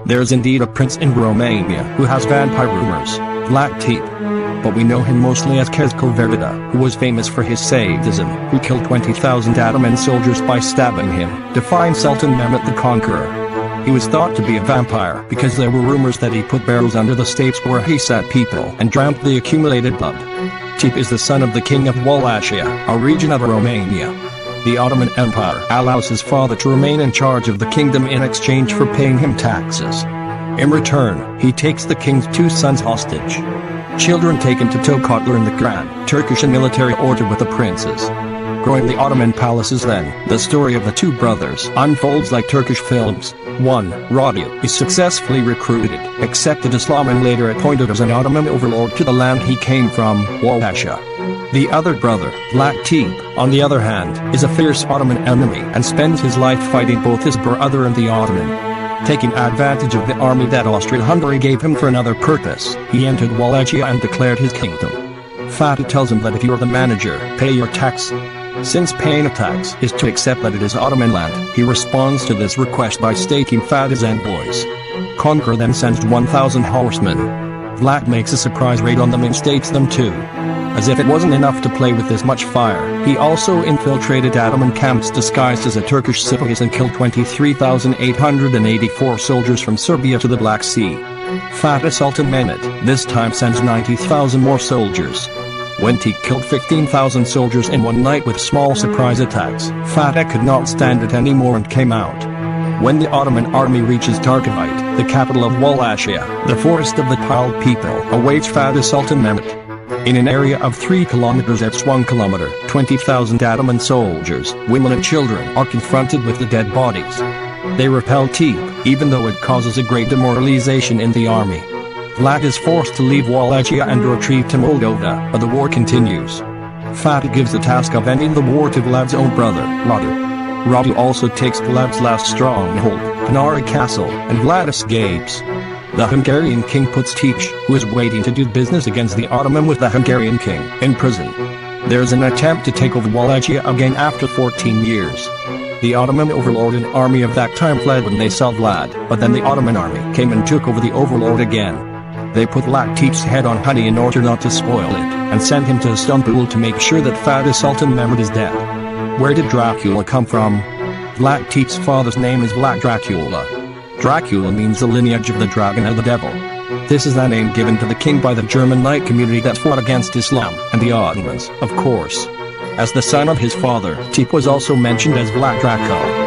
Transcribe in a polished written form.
There is indeed a prince in Romania who has vampire rumors, Vlad Tepeş. But we know him mostly as Kazıklı Voyvoda, who was famous for his sadism, who killed 20,000 Ottoman soldiers by stabbing him, defying Sultan Mehmet the Conqueror. He was thought to be a vampire because there were rumors that he put barrels under the stakes where he set people and drowned the accumulated blood. Tepeş is the son of the king of Wallachia, a region of Romania. The Ottoman Empire allows his father to remain in charge of the kingdom in exchange for paying him taxes. In return, he takes the king's 2 sons hostage. Children taken to Tokat learn the Qur'an, Turkish and military order with the princes. Growing the Ottoman palaces then, the story of the 2 brothers unfolds like Turkish films. 1. Radu is successfully recruited, accepted Islam and later appointed as an Ottoman overlord to the land he came from, Wallachia. The other brother, Vlad Tepeş, on the other hand, is a fierce Ottoman enemy and spends his life fighting both his brother and the Ottoman. Taking advantage of the army that Austria-Hungary gave him for another purpose, he entered Wallachia and declared his kingdom. Fatih tells him that if you're the manager, pay your tax. Since paying a tax is to accept that it is Ottoman land, he responds to this request by staking Fatih's envoys. Conqueror then sends 1,000 horsemen. Vlad makes a surprise raid on them and stakes them too. As if it wasn't enough to play with this much fire, he also infiltrated Ottoman camps disguised as a Turkish separatist and killed 23,884 soldiers from Serbia to the Black Sea. Fatih Sultan Mehmet this time sends 90,000 more soldiers. When Tepeş killed 15,000 soldiers in one night with small surprise attacks, Fatih could not stand it anymore and came out. When the Ottoman army reaches Tokat, the capital of Wallachia, the forest of the piled people awaits Fatih Sultan Mehmet. In an area of 3 kilometers at 1 kilometer, 20,000 Ottoman soldiers, women and children are confronted with the dead bodies. They repel Tepeş, even though it causes a great demoralization in the army. Vlad is forced to leave Wallachia and retreat to Moldova, but the war continues. Fatih gives the task of ending the war to Vlad's own brother, Radu. Radu also takes Vlad's last stronghold, Panara Castle, and Vlad escapes. The Hungarian king puts Tepeş, who is waiting to do business against the Ottoman with the Hungarian king, in prison. There is an attempt to take over Wallachia again after 14 years. The Ottoman overlord and army of that time fled when they saw Vlad, but then the Ottoman army came and took over the overlord again. They put Vlad Tepeş's head on honey in order not to spoil it, and sent him to Istanbul to make sure that Fatih Sultan Mehmet is dead. Where did Dracula come from? Vlad Tepeş's father's name is Vlad Dracula. Dracula means the lineage of the dragon and the devil. This is the name given to the king by the German knight community that fought against Islam and the Ottomans, of course. As the son of his father, Tepeş was also mentioned as Vlad Dracula.